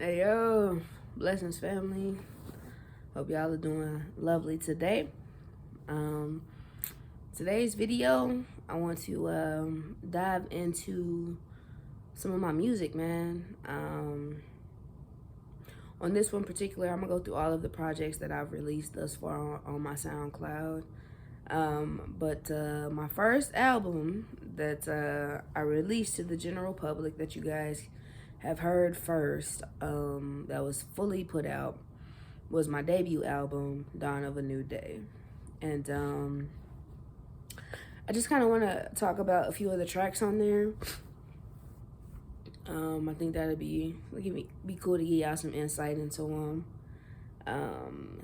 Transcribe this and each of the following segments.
Hey yo, blessings family. Hope y'all are doing lovely today. Um, Today's video, I want to dive into some of my music, man. On this one particular, I'm gonna go through all of the projects that I've released thus far on my SoundCloud. But my first album that I released to the general public that you guys have heard first, that was fully put out, was my debut album, Dawn of a New Day. And I just kind of want to talk about a few of the tracks on there. I think that'd be cool to give y'all some insight into them.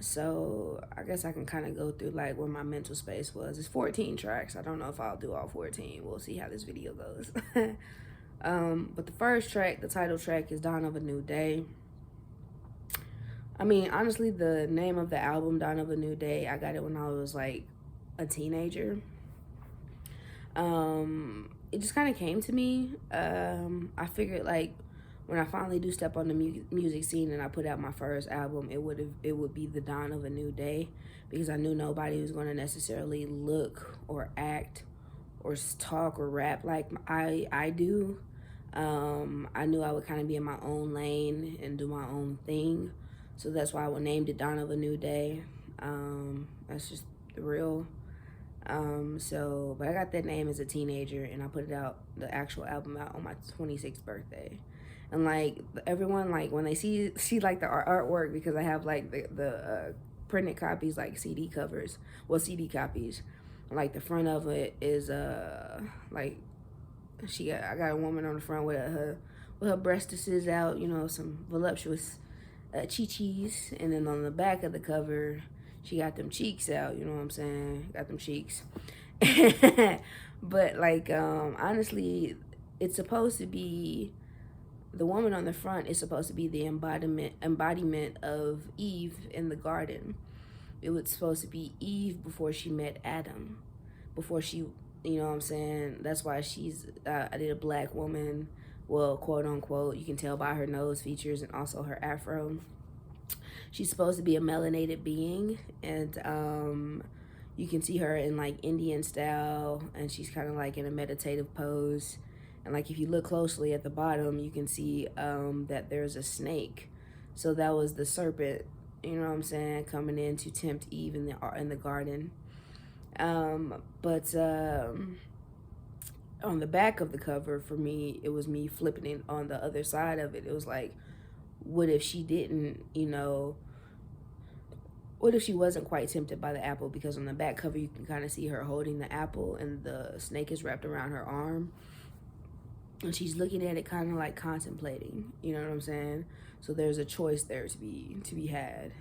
So I guess I can kind of go through like where my mental space was. It's 14 tracks. I don't know if I'll do all 14. We'll see how this video goes. But the first track, the title track, is Dawn of a New Day. I mean, honestly, the name of the album, Dawn of a New Day, I got it when I was like a teenager. It just kind of came to me. I figured like when I finally do step on the music scene and I put out my first album, it would be the dawn of a new day, because I knew nobody was going to necessarily look or act or talk or rap like I do. I knew I would kind of be in my own lane and do my own thing, so that's why I named it Dawn of a New Day. That's just real. But I got that name as a teenager, and I put the actual album out on my 26th birthday. And like everyone, like when they see like the artwork, because I have like the printed copies, like CD covers, well, CD copies, like the front of it is like I got a woman on the front with her breastises out, some voluptuous chi-chis, and then on the back of the cover, she got them cheeks out, you know what I'm saying? Got them cheeks. But like honestly, it's supposed to be, the woman on the front is supposed to be the embodiment of Eve in the garden. It was supposed to be Eve before she met Adam, before she, you know what I'm saying? That's why she's I did a black woman, well, quote unquote. You can tell by her nose features and also her afro. She's supposed to be a melanated being, and you can see her in like Indian style, and she's kind of like in a meditative pose. And like if you look closely at the bottom, you can see that there's a snake. So that was the serpent, you know what I'm saying, coming in to tempt Eve in the garden. But on the back of the cover, for me, it was me flipping it on the other side of it. It was like, what if she didn't, what if she wasn't quite tempted by the apple? Because on the back cover, you can kind of see her holding the apple, and the snake is wrapped around her arm. And she's looking at it kind of like contemplating, you know what I'm saying? So there's a choice there to be had.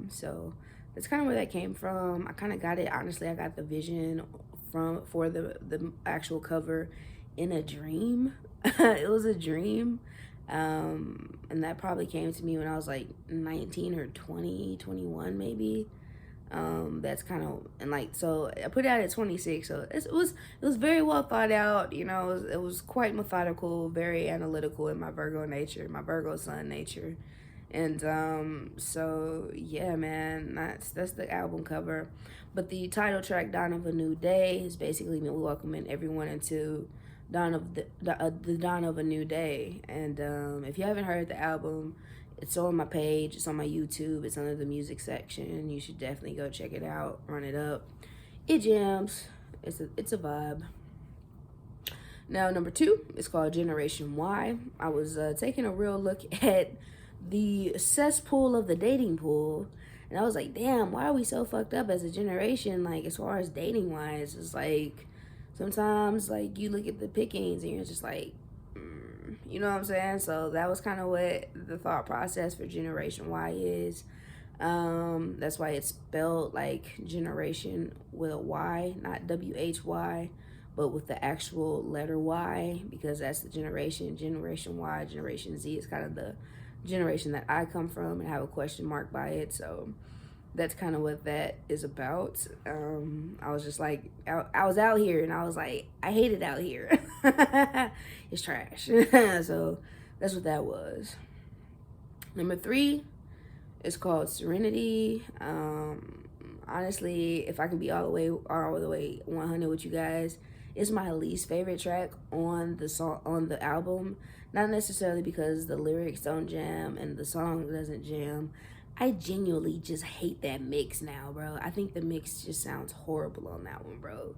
So that's kind of where that came from. I kind of got it, honestly, I got the vision for the actual cover in a dream. It was a dream. And that probably came to me when I was like 19 or 20, 21 maybe. That's kind of, and like, so I put it out at 26, so it was very well thought out, it was quite methodical, very analytical in my Virgo nature, my Virgo sun nature. And so yeah, man, that's the album cover. But the title track, Dawn of a New Day, is basically me welcoming everyone into the dawn of a new day. And if you haven't heard the album, it's on my page, it's on my YouTube, it's under the music section. You should definitely go check it out, run it up. It jams. It's a vibe. Now, number 2 is called Generation Y. I was taking a real look at the cesspool of the dating pool, and I was like, damn, why are we so fucked up as a generation? Like, as far as dating wise, it's like sometimes like you look at the pickings and you're just like, you know what I'm saying? So that was kind of what the thought process for Generation Y is. That's why it's spelled like generation with a Y, not WHY, but with the actual letter Y, because that's the generation. Generation Y, Generation Z is kind of the generation that I come from and have a question mark by it. So that's kind of what that is about. I was just like, I was out here and I was like, I hate it out here. It's trash. So that's what that was. Number 3 is called Serenity. Honestly, if I can be all the way 100 with you guys, it's my least favorite track on the album. Not necessarily because the lyrics don't jam and the song doesn't jam. I genuinely just hate that mix now, bro. I think the mix just sounds horrible on that one, bro.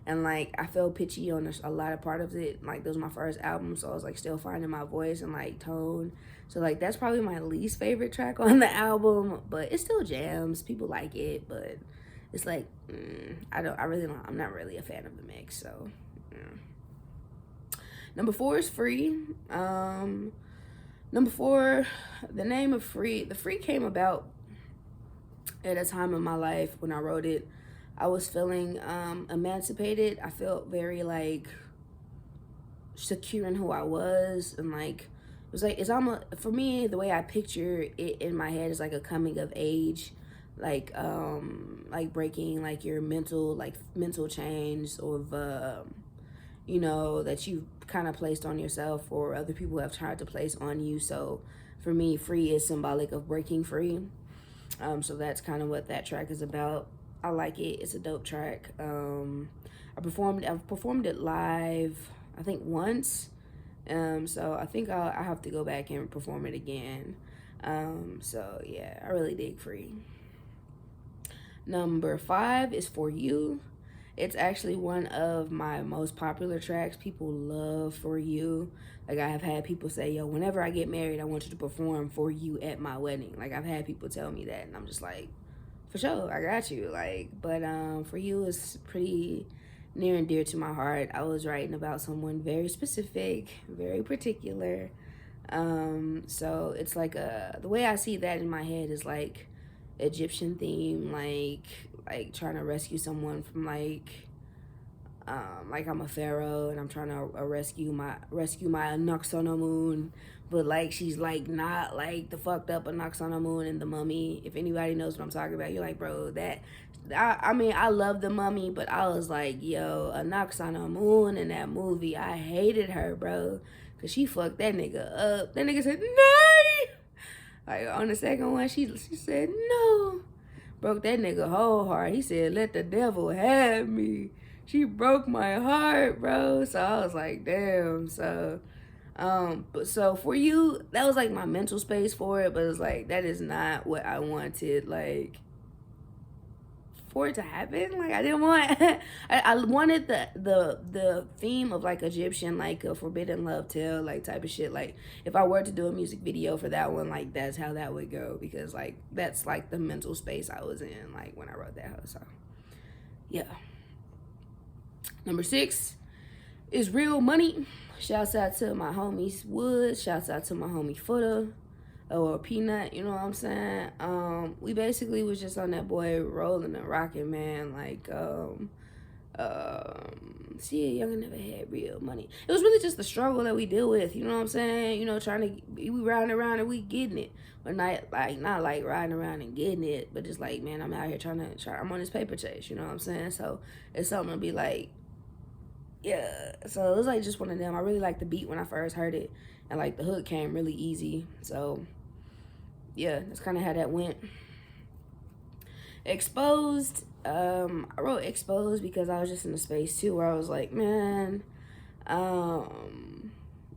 And like I felt pitchy on a lot of part of it. Like, that was my first album, so I was like still finding my voice and like tone. So like that's probably my least favorite track on the album, but it still jams. People like it, but it's like I'm not really a fan of the mix. So yeah. Number 4 is Free. Number 4, the name of Free. The Free came about at a time in my life when I wrote it. I was feeling emancipated. I felt very like secure in who I was, and like it was like, it's almost, for me, the way I picture it in my head is like a coming of age, like breaking like your mental chains of you know, that you've kind of placed on yourself or other people have tried to place on you. So for me, Free is symbolic of breaking free. So that's kind of what that track is about. I like it. It's a dope track. I've performed it live, I think once. So I think I have to go back and perform it again. So yeah, I really dig Free. Number 5 is For You. It's actually one of my most popular tracks. People love For You. Like, I have had people say, yo, whenever I get married, I want you to perform For You at my wedding. Like, I've had people tell me that, and I'm just like, for sure, I got you. Like, but For You is pretty near and dear to my heart. I was writing about someone very specific, very particular. So it's like the way I see that in my head is like Egyptian theme, like trying to rescue someone from like I'm a pharaoh and I'm trying to rescue my Anck-su-namun, but like she's like not like the fucked up Anck-su-namun and the Mummy. If anybody knows what I'm talking about, you're like, bro, that I mean, I love the Mummy, but I was like, yo, Anck-su-namun in that movie, I hated her, bro, cause she fucked that nigga up. That nigga said no. Like on the second one, she said no. Broke that nigga whole heart. He said, let the devil have me. She broke my heart, bro. So I was like, damn. So but so For You, that was like my mental space for it, but it's like that is not what I wanted, like, for it to happen. Like, I didn't want I wanted the theme of like Egyptian, like a forbidden love tale, like type of shit. Like, if I were to do a music video for that one, like that's how that would go, because like that's like the mental space I was in like when I wrote that. So yeah. Number 6 is Real Money. Shouts out to my homies Wood. Shouts out to my homie Footer or Peanut. You know what I'm saying? We basically was just on that boy rolling and rocking, man. Like see, a youngin' never had real money. It was really just the struggle that we deal with. You know what I'm saying? You know, trying to we riding around and we getting it, but not like riding around and getting it, but just like, man, I'm out here trying. I'm on this paper chase. You know what I'm saying? So it's something to be like. Yeah, so it was like just one of them. I really liked the beat when I first heard it, and like the hook came really easy. So yeah, that's kind of how that went. Exposed. I wrote Exposed because I was just in a space too where I was like, man,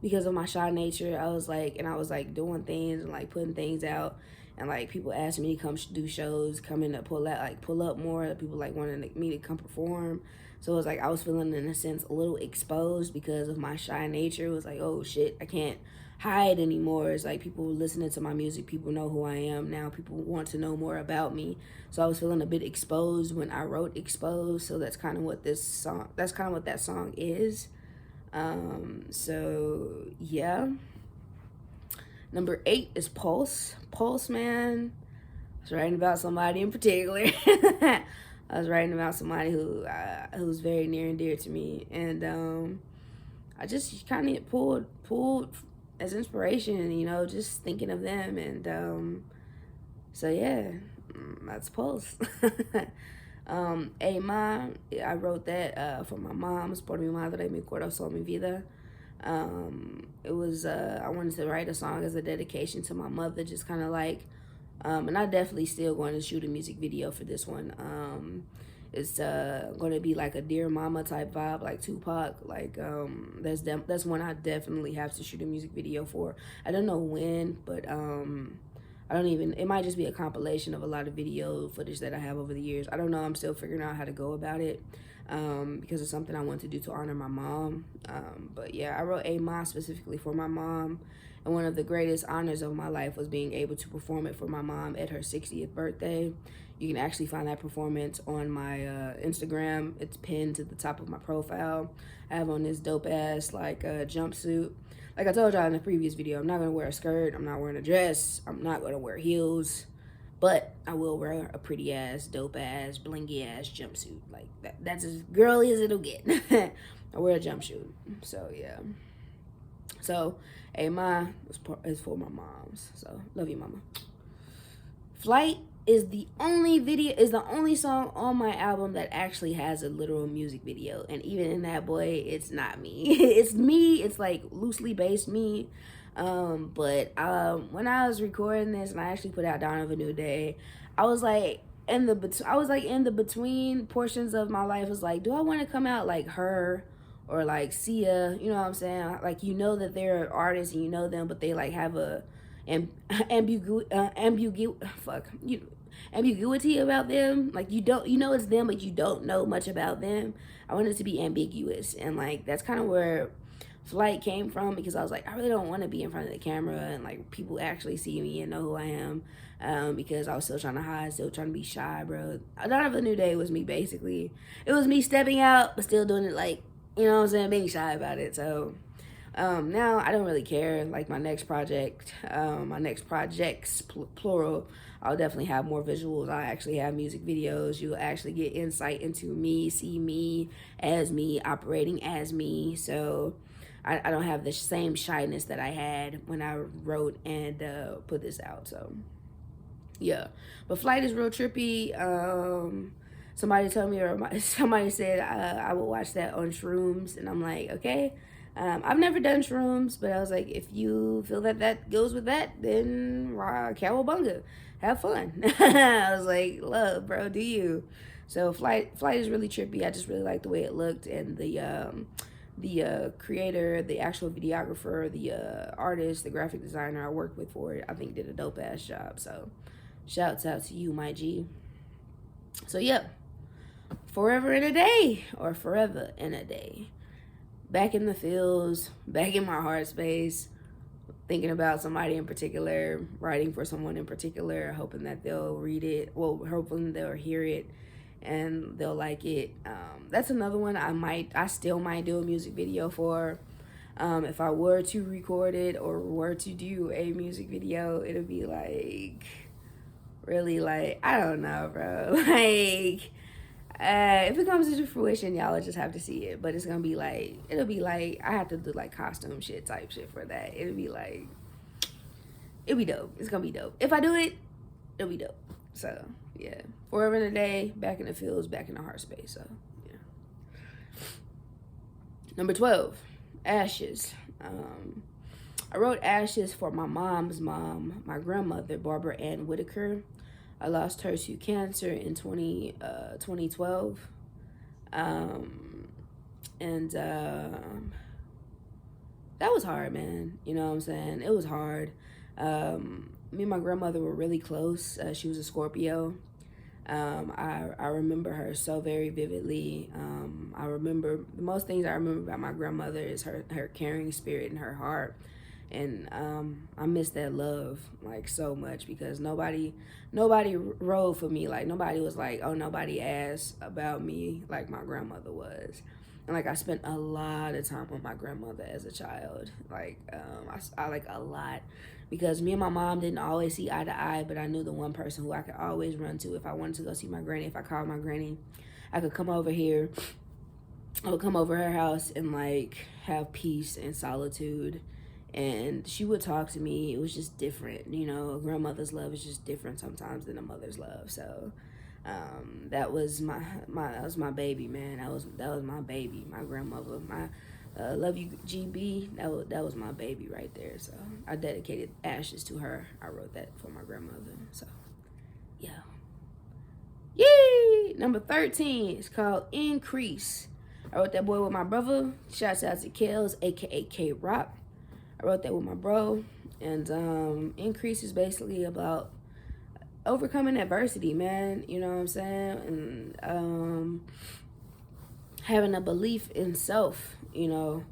because of my shy nature, I was like doing things and like putting things out, and like people asked me to come do shows, come in to pull up more. People like wanted me to come perform. So it was like I was feeling, in a sense, a little exposed because of my shy nature. It was like, oh shit, I can't hide anymore. It's like people listening to my music, people know who I am now. People want to know more about me. So I was feeling a bit exposed when I wrote Exposed. So that's kind of what that song is. So yeah. Number 8 is Pulse. Pulse, man. I was writing about somebody in particular. I was writing about somebody who's very near and dear to me, and I just kind of pulled as inspiration, you know, just thinking of them, and so yeah, that's Pulse. Hey Ma, I wrote that for my mom. Es por mi madre, mi corazón, mi vida. It was I wanted to write a song as a dedication to my mother, just kind of like, and I definitely still going to shoot a music video for this one. It's going to be like a Dear Mama type vibe, like Tupac. Like that's one I definitely have to shoot a music video for. I don't know when, but I don't even, it might just be a compilation of a lot of video footage that I have over the years. I don't know. I'm still figuring out how to go about it because it's something I want to do to honor my mom. But yeah, I wrote A Ma specifically for my mom. And one of the greatest honors of my life was being able to perform it for my mom at her 60th birthday. You can actually find that performance on my Instagram. It's pinned to the top of my profile. I have on this dope ass like jumpsuit. Like I told y'all in the previous video, I'm not going to wear a skirt. I'm not wearing a dress. I'm not going to wear heels. But I will wear a pretty ass, dope ass, blingy ass jumpsuit. Like that's as girly as it'll get. I wear a jumpsuit. So yeah. So, hey, Ma is for my moms. So, love you, mama. Flight is the only song on my album that actually has a literal music video. And even in that, boy, it's not me. It's me. It's like loosely based me. But when I was recording this and I actually put out Dawn of a New Day, I was like in the between portions of my life. Was like, do I want to come out like her or like Sia? You know what I'm saying? Like, you know that they're artists and you know them, but they like have a ambiguity about them. Like, you know it's them, but you don't know much about them. I want it to be ambiguous, and like that's kind of where Flight came from, because I was like, I really don't want to be in front of the camera and like people actually see me and know who I am, because I was still trying to hide, still trying to be shy, bro. Dawn of a New Day was me, basically. It was me stepping out but still doing it, like, you know what I'm saying, being shy about it. So now I don't really care. Like my next projects, plural, I'll definitely have more visuals. I'll actually have music videos. You'll actually get insight into me, see me as me, operating as me. So I don't have the same shyness that I had when I wrote and put this out. So yeah, but Flight is real trippy. Somebody told me, or somebody said I would watch that on shrooms, and I'm like, okay. I've never done shrooms, but I was like, if you feel that that goes with that, then cowabunga, have fun. I was like, love, bro, do you? So Flight is really trippy. I just really like the way it looked, and the creator, the actual videographer, the artist, the graphic designer I worked with for it, I think did a dope ass job. So shouts out to you, my G. So yeah, Forever in a Day, or Forever in a Day. Back in the fields, back in my heart space, thinking about somebody in particular, writing for someone in particular, hoping that they'll read it, well, hoping they'll hear it and they'll like it. That's another one I still might do a music video for. If I were to record it or were to do a music video, it'll be like, really, like, I don't know, bro. Like, if it comes into fruition, y'all will just have to see it. But it's gonna be like, it'll be like, I have to do like costume shit type shit for that. It'll be like, it'll be dope. It's gonna be dope. If I do it, it'll be dope. So yeah, Forever in a Day, back in the fields, back in the heart space. So yeah. Number 12, Ashes. I wrote Ashes for my mom's mom, my grandmother, Barbara Ann Whitaker. I lost her to cancer in 2012. That was hard, man. You know what I'm saying? It was hard. Me and my grandmother were really close. She was a Scorpio. I remember her so very vividly. I remember, the most things I remember about my grandmother is her caring spirit and her heart. And I miss that love like so much, because nobody rode for me. Like nobody was like, oh, nobody asked about me like my grandmother was. And like I spent a lot of time with my grandmother as a child. Like I like a lot, because me and my mom didn't always see eye to eye, but I knew the one person who I could always run to if I wanted to go see my granny. If I called my granny, I could come over here. I would come over her house and like have peace and solitude. And she would talk to me. It was just different, you know. A grandmother's love is just different sometimes than a mother's love. So that was my baby, man. That was my baby, my grandmother. Love You GB. That was my baby right there. So I dedicated Ashes to her. I wrote that for my grandmother. So yeah. Yay! Number 13 is called Increase. I wrote that boy with my brother. Shouts out to Kels, aka K Rock. I wrote that with my bro. And Increase is basically about overcoming adversity, man. You know what I'm saying? And having a belief in self, you know.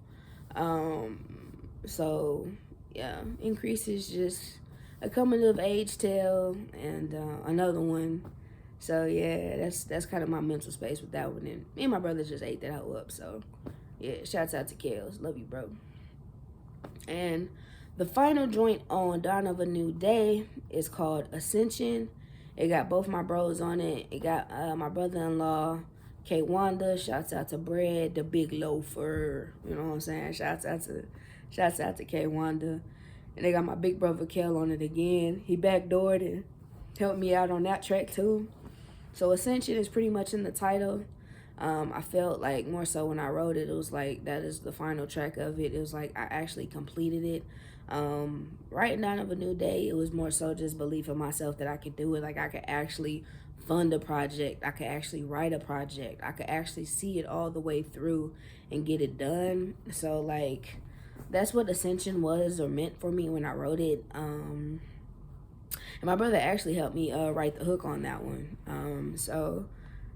So yeah, Increase is just a coming of age tale, and another one. So yeah, that's kind of my mental space with that one. And me and my brother just ate that hoe up. So yeah, shouts out to Kels. Love you, bro. And the final joint on Dawn of a New Day is called Ascension. It got both my bros on it. It got my brother-in-law, K Wanda. Shouts out to Bread, the big loafer. You know what I'm saying? Shouts out to K Wanda. And they got my big brother Kel on it again. He backdoored and helped me out on that track too. So Ascension is pretty much in the title. I felt like more so when I wrote it, it was like that is the final track of it. It was like I actually completed it. Writing Dawn of a New Day, it was more so just belief in myself that I could do it. Like I could actually fund a project. I could actually write a project. I could actually see it all the way through and get it done. So like that's what Ascension was or meant for me when I wrote it. And my brother actually helped me write the hook on that one. So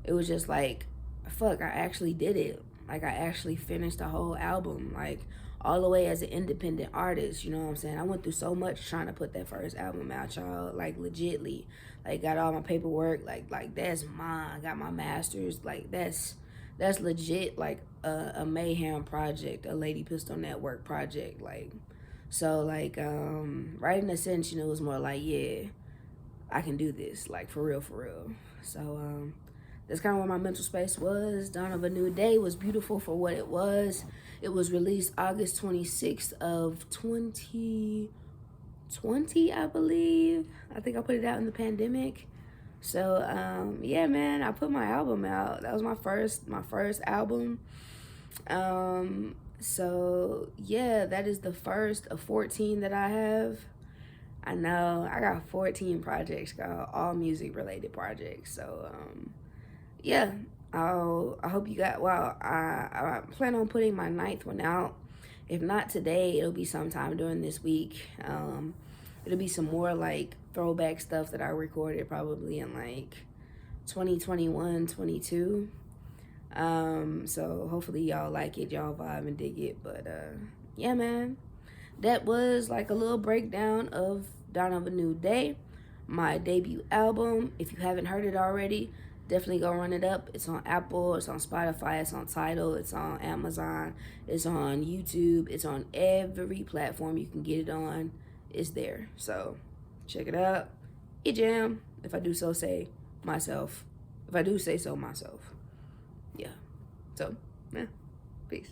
it was just like, fuck, I actually did it. Like I actually finished the whole album, like all the way as an independent artist. You know what I'm saying? I went through so much trying to put that first album out, y'all. Like legitly, like got all my paperwork. Like that's mine. I got my masters. Like that's legit. Like a Mayhem project, a Lady Pistol Network project. Like so like writing Ascension, it was more like, yeah, I can do this, like for real. So that's kind of what my mental space was. Dawn of a New Day was beautiful for what it was. It was released August 26th of 2020, I believe. I think I put it out in the pandemic. So yeah, man, I put my album out. That was my first album. So yeah, that is the first of 14 that I have. I know I got 14 projects, got all music related projects. So yeah, I hope you got, well, I plan on putting my 9th one out. If not today, it'll be sometime during this week. It'll be some more like throwback stuff that I recorded probably in like 2021, 22. So hopefully y'all like it, y'all vibe and dig it. But yeah, man, that was like a little breakdown of Dawn of a New Day, my debut album. If you haven't heard it already, definitely go run it up. It's on Apple, it's on Spotify, it's on Tidal, it's on Amazon, it's on YouTube, it's on every platform you can get it on. It's there. So check it out. It jam, if I do say so myself. Yeah. So, yeah. Peace.